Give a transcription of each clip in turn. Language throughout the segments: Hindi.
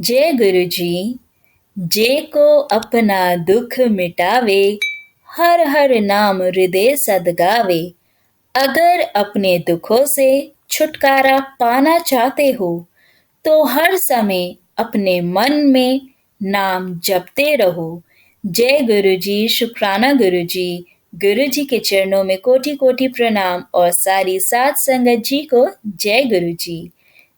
जय गुरु जी। जे को अपना दुख मिटावे, हर हर नाम हृदय सदगावे। अगर अपने दुखों से छुटकारा पाना चाहते हो तो हर समय अपने मन में नाम जपते रहो। जय गुरु जी, शुक्राना गुरु जी। गुरु जी के चरणों में कोटि कोटि प्रणाम और सारी साध संगत जी को जय गुरु जी।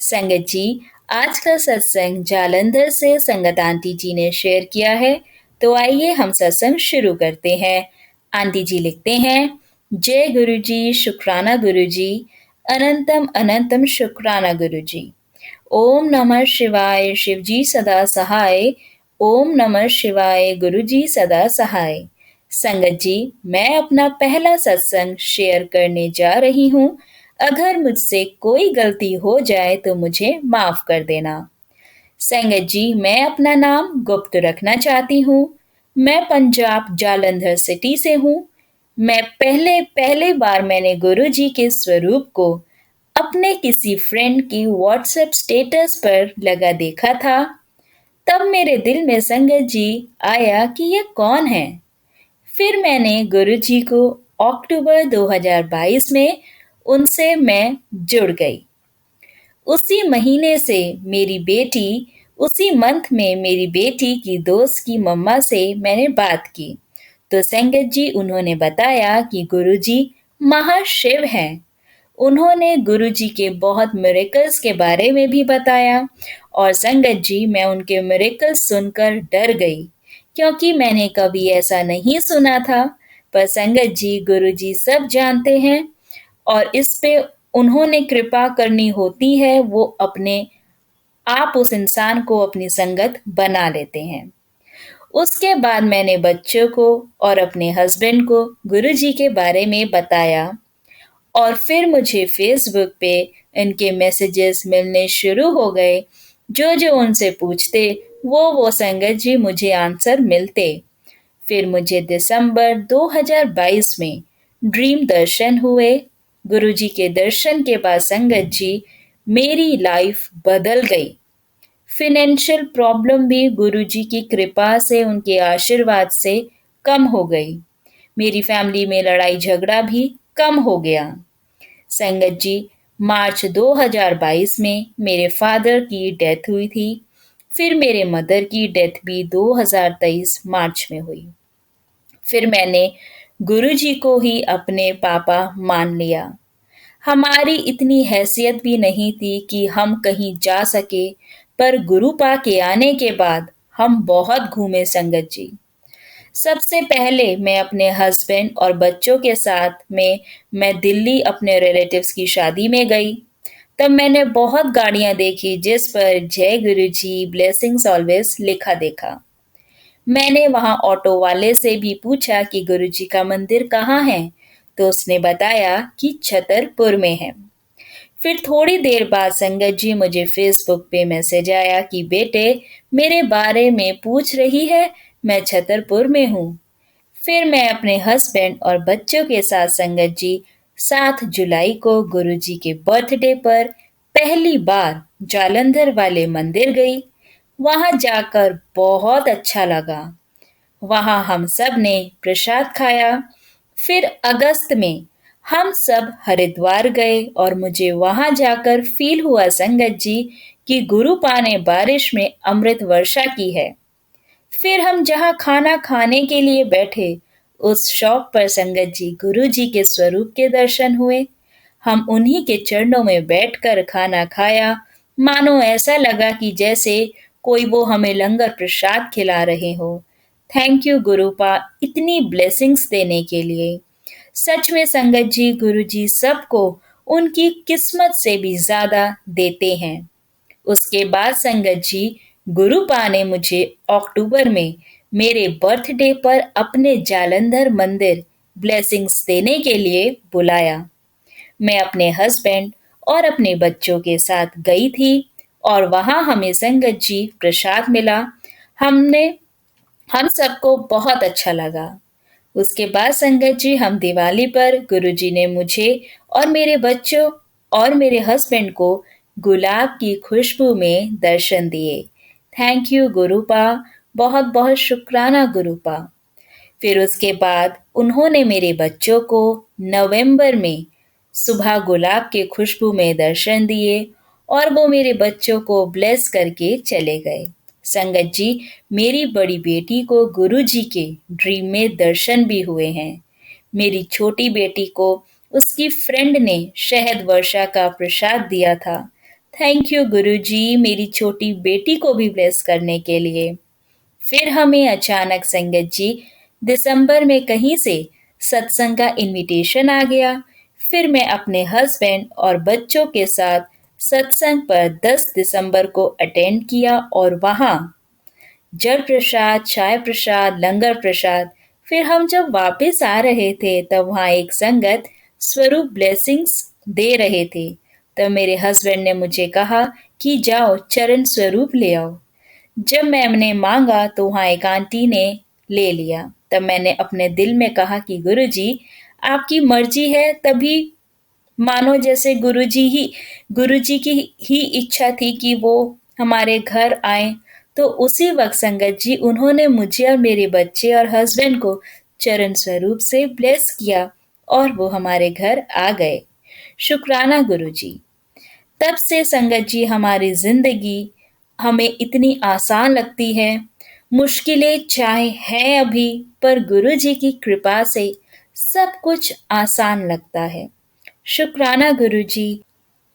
संगत जी, आज का सत्संग जालंधर से संगत आंटी जी ने शेयर किया है, तो आइए हम सत्संग शुरू करते हैं। आंटी जी लिखते हैं, जय गुरु जी, शुक्राना गुरु जी, अनंतम अनंतम शुक्राना गुरु जी। ओम नमः शिवाय, शिव जी सदा सहाय। ओम नमः शिवाय, गुरु जी सदा सहाय। संगत जी, मैं अपना पहला सत्संग शेयर करने जा रही हूँ। अगर मुझसे कोई गलती हो जाए तो मुझे माफ कर देना। संगत जी, मैं अपना नाम गुप्त रखना चाहती हूँ। मैं पंजाब जालंधर सिटी से हूँ। मैं पहले पहले बार मैंने गुरु जी के स्वरूप को अपने किसी फ्रेंड की व्हाट्सएप स्टेटस पर लगा देखा था। तब मेरे दिल में संगत जी आया कि ये कौन है। फिर मैंने गुरु जी को अक्टूबर 2022 में उनसे मैं जुड़ गई। उसी महीने से मेरी बेटी उसी मंथ में मेरी बेटी की दोस्त की मम्मा से मैंने बात की, तो संगत जी उन्होंने बताया कि गुरुजी महाशिव हैं। उन्होंने गुरुजी के बहुत मिरेकल्स के बारे में भी बताया और संगत जी, मैं उनके मिरेकल्स सुनकर डर गई, क्योंकि मैंने कभी ऐसा नहीं सुना था। पर संगत जी, गुरुजी सब जानते हैं और इस पे उन्होंने कृपा करनी होती है, वो अपने आप उस इंसान को अपनी संगत बना लेते हैं। उसके बाद मैंने बच्चों को और अपने हस्बैंड को गुरुजी के बारे में बताया और फिर मुझे फेसबुक पे इनके मैसेजेस मिलने शुरू हो गए। जो जो उनसे पूछते वो संगत जी मुझे आंसर मिलते। फिर मुझे दिसंबर 2022 में ड्रीम दर्शन हुए। गुरुजी के दर्शन के बाद संगत जी मेरी लाइफ बदल गई। फिनेंशियल प्रॉब्लम भी गुरुजी की कृपा से, उनके आशीर्वाद से कम हो गई। मेरी फैमिली में लड़ाई झगड़ा भी कम हो गया। संगत जी, मार्च 2022 में मेरे फादर की डेथ हुई थी। फिर मेरे मदर की डेथ भी 2023 मार्च में हुई। फिर मैंने गुरुजी को ही अपने पापा मान लिया। हमारी इतनी हैसियत भी नहीं थी कि हम कहीं जा सके, पर गुरु पा के आने के बाद हम बहुत घूमे संगत जी। सबसे पहले मैं अपने हस्बैंड और बच्चों के साथ में मैं दिल्ली अपने रिलेटिव्स की शादी में गई। तब मैंने बहुत गाड़ियां देखी जिस पर जय गुरु जी, ब्लेसिंग्स ऑलवेज लिखा देखा। मैंने वहां ऑटो वाले से भी पूछा कि गुरुजी का मंदिर कहाँ है, तो उसने बताया कि छतरपुर में है। फिर थोड़ी देर बाद संगत जी मुझे फेसबुक पे मैसेज आया कि बेटे मेरे बारे में पूछ रही है, मैं छतरपुर में हूँ। फिर मैं अपने हस्बैंड और बच्चों के साथ संगत जी 7 जुलाई को गुरुजी के बर्थडे पर पहली बार जालंधर वाले मंदिर गई। वहां जाकर बहुत अच्छा लगा। वहां हम सब ने प्रसाद खाया। फिर अगस्त में हम सब हरिद्वार गए और मुझे वहां जाकर फील हुआ संगत जी कि गुरुपा ने बारिश में अमृत वर्षा की है। फिर हम जहां खाना खाने के लिए बैठे, उस शॉप पर संगत जी गुरु जी के स्वरूप के दर्शन हुए। हम उन्हीं के चरणों में बैठकर खाना खाया। मानो ऐसा लगा कि जैसे कोई वो हमें लंगर प्रसाद खिला रहे हो। थैंक यू गुरुपा, इतनी ब्लेसिंग्स देने के लिए। सच में संगत जी, गुरु जी सबको उनकी किस्मत से भी ज्यादा देते हैं। उसके बाद संगत जी गुरुपा ने मुझे अक्टूबर में मेरे बर्थडे पर अपने जालंधर मंदिर ब्लेसिंग्स देने के लिए बुलाया। मैं अपने हस्बैंड और अपने बच्चों के साथ गई थी और वहां हमें संगत जी प्रसाद मिला। हमने हम सबको बहुत अच्छा लगा। उसके बाद संगत जी हम दिवाली पर गुरुजी ने मुझे और मेरे बच्चों और मेरे हस्बैंड को गुलाब की खुशबू में दर्शन दिए। थैंक यू गुरुपा, बहुत बहुत शुक्राना गुरुपा। फिर उसके बाद उन्होंने मेरे बच्चों को नवंबर में सुबह गुलाब के खुशबू में दर्शन दिए और वो मेरे बच्चों को ब्लेस करके चले गए। संगत जी, मेरी बड़ी बेटी को गुरुजी के ड्रीम में दर्शन भी हुए हैं। मेरी छोटी बेटी को उसकी फ्रेंड ने शहद वर्षा का प्रसाद दिया था। थैंक यू गुरुजी, मेरी छोटी बेटी को भी ब्लेस करने के लिए। फिर हमें अचानक संगत जी दिसंबर में कहीं से सत्संग का इनविटेशन आ गया। फिर मैं अपने हस्बैंड और बच्चों के साथ सत्संग पर 10 दिसंबर को अटेंड किया और वहां जल प्रसाद, चाय प्रसाद, लंगर प्रसाद। फिर हम जब वापस आ रहे थे तब वहां एक संगत स्वरूप ब्लेसिंग्स दे रहे थे। तब मेरे हस्बैंड ने मुझे कहा कि जाओ चरण स्वरूप ले आओ। जब मैंने मांगा तो वहां एक आंटी ने ले लिया। तब मैंने अपने दिल में कहा कि गुरुजी आपकी मर्जी है, तभी मानो जैसे गुरुजी की ही इच्छा थी कि वो हमारे घर आए। तो उसी वक्त संगत जी उन्होंने मुझे और मेरे बच्चे और हस्बैंड को चरण स्वरूप से ब्लेस किया और वो हमारे घर आ गए। शुक्राना गुरुजी। तब से संगत जी हमारी जिंदगी हमें इतनी आसान लगती है। मुश्किलें चाहे हैं अभी, पर गुरु जी की कृपा से सब कुछ आसान लगता है। शुक्राना गुरु जी।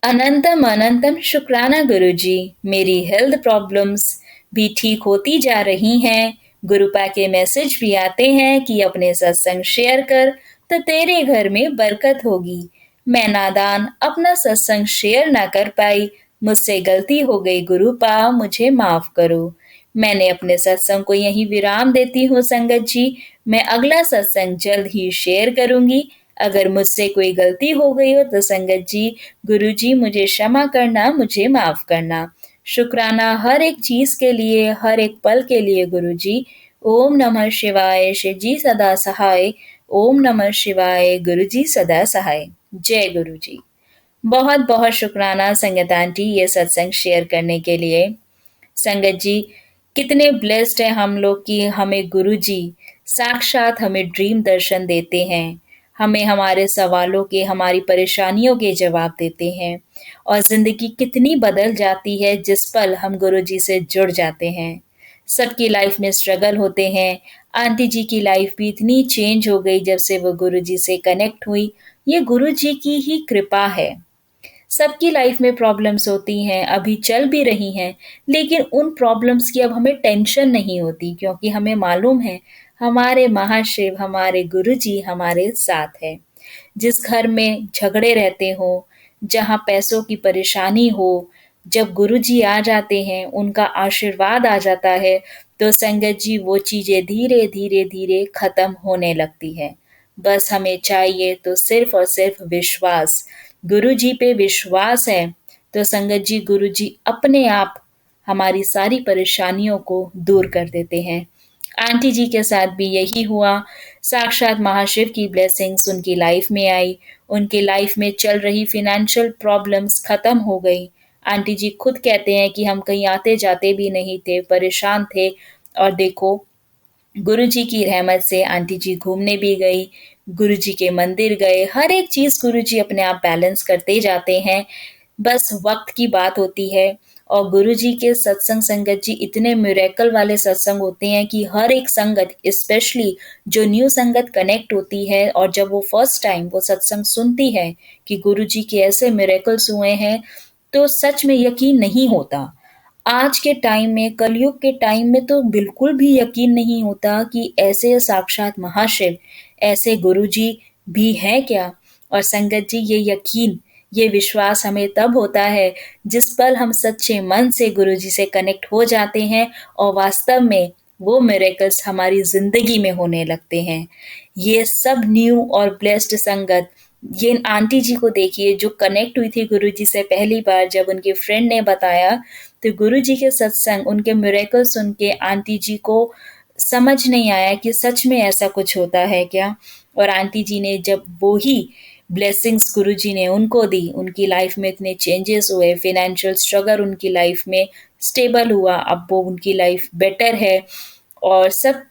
अनंतम अनंतम शुक्राना गुरुजी। मेरी हेल्थ प्रॉब्लम्स भी ठीक होती जा रही हैं। गुरुपा के मैसेज भी आते हैं कि अपने सत्संग शेयर कर तो तेरे घर में बरकत होगी। मैं नादान अपना सत्संग शेयर ना कर पाई, मुझसे गलती हो गई गुरुपा, मुझे माफ करो। मैंने अपने सत्संग को यहीं विराम देती हूँ संगत जी। मैं अगला सत्संग जल्द ही शेयर करूंगी। अगर मुझसे कोई गलती हो गई हो तो संगत जी, गुरु जी मुझे क्षमा करना, मुझे माफ करना। शुक्राना हर एक चीज के लिए, हर एक पल के लिए गुरु जी। ओम नमः शिवाय, शिव जी सदा सहाय। ओम नमः शिवाय, गुरु जी सदा सहाय। जय गुरु जी। बहुत बहुत शुक्राना संगत आंटी ये सत्संग शेयर करने के लिए। संगत जी, कितने ब्लेस्ड हैं हम लोग कि हमें गुरु जी साक्षात हमें ड्रीम दर्शन देते हैं, हमें हमारे सवालों के, हमारी परेशानियों के जवाब देते हैं और जिंदगी कितनी बदल जाती है जिस पल हम गुरु जी से जुड़ जाते हैं। सबकी लाइफ में स्ट्रगल होते हैं। आंटी जी की लाइफ भी इतनी चेंज हो गई जब से वो गुरु जी से कनेक्ट हुई। ये गुरु जी की ही कृपा है। सबकी लाइफ में प्रॉब्लम्स होती हैं, अभी चल भी रही हैं, लेकिन उन प्रॉब्लम्स की अब हमें टेंशन नहीं होती क्योंकि हमें मालूम है हमारे महाशिव, हमारे गुरुजी हमारे साथ है। जिस घर में झगड़े रहते हो, जहाँ पैसों की परेशानी हो, जब गुरुजी आ जाते हैं, उनका आशीर्वाद आ जाता है, तो संगत जी वो चीजें धीरे धीरे धीरे खत्म होने लगती है। बस हमें चाहिए तो सिर्फ और सिर्फ विश्वास। गुरु जी पे विश्वास है तो संगत जी गुरु जी अपने आप हमारी सारी परेशानियों को दूर कर देते हैं। आंटी जी के साथ भी यही हुआ। साक्षात महाशिव की ब्लेसिंग्स उनकी लाइफ में आई। उनकी लाइफ में चल रही फिनेंशियल प्रॉब्लम्स खत्म हो गई। आंटी जी खुद कहते हैं कि हम कहीं आते जाते भी नहीं थे, परेशान थे, और देखो गुरु जी की रहमत से आंटी जी घूमने भी गई, गुरु जी के मंदिर गए, हर एक चीज गुरु जी अपने आप बैलेंस करते जाते हैं। बस वक्त की बात होती है। और गुरु जी के सत्संग संगत जी इतने मिरेकल वाले सत्संग होते हैं कि हर एक संगत, स्पेशली जो न्यू संगत कनेक्ट होती है और जब वो फर्स्ट टाइम वो सत्संग सुनती है कि गुरु जी के ऐसे मिरेकल्स हुए हैं, तो सच में यकीन नहीं होता। आज के टाइम में, कलयुग के टाइम में तो बिल्कुल भी यकीन नहीं होता कि ऐसे साक्षात महाशिव, ऐसे गुरुजी भी हैं क्या। और संगत जी ये यकीन, ये विश्वास हमें तब होता है जिस पल हम सच्चे मन से गुरुजी से कनेक्ट हो जाते हैं और वास्तव में वो मिरेकल्स हमारी जिंदगी में होने लगते हैं। ये सब न्यू और ब्लेस्ड संगत, ये आंटी जी को देखिए जो कनेक्ट हुई थी गुरुजी से पहली बार, जब उनके फ्रेंड ने बताया तो गुरुजी के सत्संग, उनके मिरेकल सुन के आंटी जी को समझ नहीं आया कि सच में ऐसा कुछ होता है क्या। और आंटी जी ने जब वो ही ब्लेसिंग्स गुरुजी ने उनको दी, उनकी लाइफ में इतने चेंजेस हुए, फाइनेंशियल स्ट्रगल उनकी लाइफ में स्टेबल हुआ, अब वो उनकी लाइफ बेटर है और सब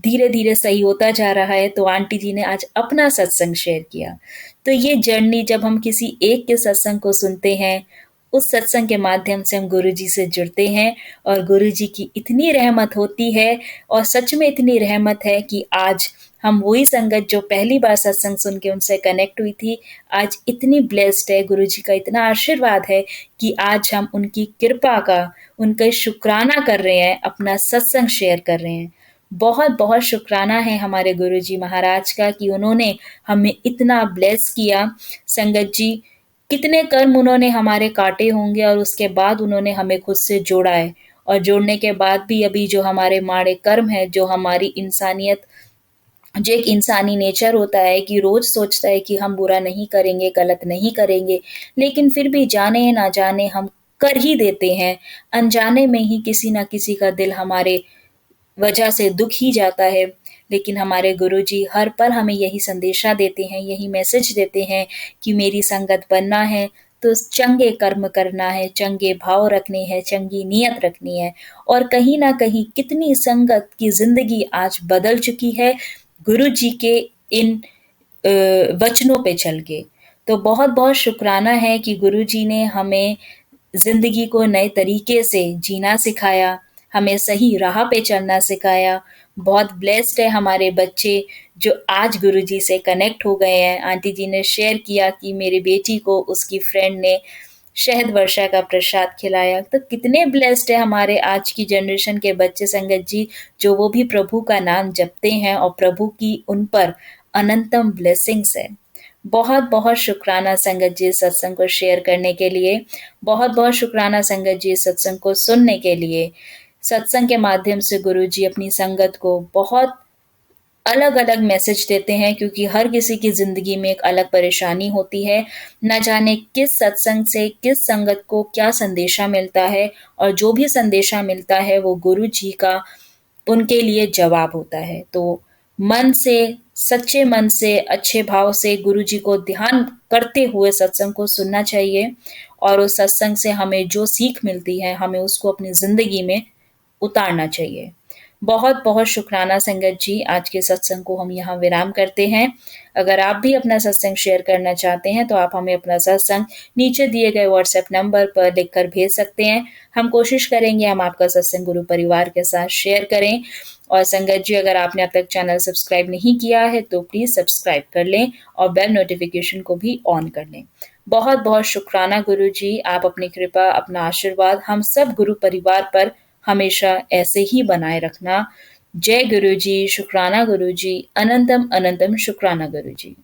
धीरे-धीरे सही होता जा रहा है। तो आंटी जी ने आज अपना सत्संग शेयर किया। तो ये जर्नी जब हम किसी एक के सत्संग को सुनते हैं, उस सत्संग के माध्यम से हम गुरुजी से जुड़ते हैं और गुरुजी की इतनी रहमत होती है और सच में इतनी रहमत है कि आज हम वही संगत जो पहली बार सत्संग सुन के उनसे कनेक्ट हुई थी, आज इतनी ब्लेस्ड है, गुरुजी का इतना आशीर्वाद है कि आज हम उनकी कृपा का, उनका शुक्राना कर रहे हैं, अपना सत्संग शेयर कर रहे हैं। बहुत बहुत शुक्राना है हमारे गुरुजी महाराज का कि उन्होंने हमें इतना ब्लेस किया। संगत जी, कितने कर्म उन्होंने हमारे काटे होंगे और उसके बाद उन्होंने हमें खुद से जोड़ा है और जोड़ने के बाद भी अभी जो हमारे माड़े कर्म है, जो हमारी इंसानियत, जो एक इंसानी नेचर होता है कि रोज सोचता है कि हम बुरा नहीं करेंगे, गलत नहीं करेंगे, लेकिन फिर भी जाने या ना जाने हम कर ही देते हैं। अनजाने में ही किसी ना किसी का दिल हमारे वजह से दुख ही जाता है। लेकिन हमारे गुरुजी हर पल हमें यही संदेशा देते हैं, यही मैसेज देते हैं कि मेरी संगत बनना है तो चंगे कर्म करना है, चंगे भाव रखने हैं, चंगी नीयत रखनी है। और कहीं ना कहीं कितनी संगत की जिंदगी आज बदल चुकी है गुरुजी के इन वचनों पे चल के। तो बहुत बहुत शुक्राना है कि गुरुजी ने हमें जिंदगी को नए तरीके से जीना सिखाया, हमें सही राह पे चलना सिखाया। बहुत ब्लेस्ड है हमारे बच्चे जो आज गुरुजी से कनेक्ट हो गए हैं। आंटी जी ने शेयर किया कि मेरी बेटी को उसकी फ्रेंड ने शहद वर्षा का प्रसाद खिलाया। तो कितने ब्लेस्ड है हमारे आज की जनरेशन के बच्चे संगत जी, जो वो भी प्रभु का नाम जपते हैं और प्रभु की उन पर अनंतम ब्लेसिंग्स है। बहुत बहुत शुक्राना संगत जी सत्संग को शेयर करने के लिए। बहुत बहुत शुक्राना संगत जी सत्संग को सुनने के लिए। सत्संग के माध्यम से गुरु जी अपनी संगत को बहुत अलग अलग मैसेज देते हैं, क्योंकि हर किसी की जिंदगी में एक अलग परेशानी होती है। न जाने किस सत्संग से, किस संगत को क्या संदेशा मिलता है, और जो भी संदेशा मिलता है वो गुरु जी का उनके लिए जवाब होता है। तो मन से, सच्चे मन से, अच्छे भाव से गुरु जी को ध्यान करते हुए सत्संग को सुनना चाहिए और उस सत्संग से हमें जो सीख मिलती है हमें उसको अपनी जिंदगी में उतारना चाहिए। बहुत बहुत शुक्राना संगत जी, आज के सत्संग को हम यहाँ विराम करते हैं। अगर आप भी अपना सत्संग शेयर करना चाहते हैं तो आप हमें अपना सत्संग नीचे दिए गए व्हाट्सएप नंबर पर लिखकर भेज सकते हैं। हम कोशिश करेंगे हम आपका सत्संग गुरु परिवार के साथ शेयर करें। और संगत जी, अगर आपने अब तक चैनल सब्सक्राइब नहीं किया है तो प्लीज सब्सक्राइब कर लें और बेल नोटिफिकेशन को भी ऑन कर लें। बहुत बहुत शुक्राना गुरु जी, आप अपनी कृपा, अपना आशीर्वाद हम सब गुरु परिवार पर हमेशा ऐसे ही बनाए रखना। जय गुरु जी, शुक्राना गुरु जी, अनंतम अनंतम शुक्राना गुरु जी।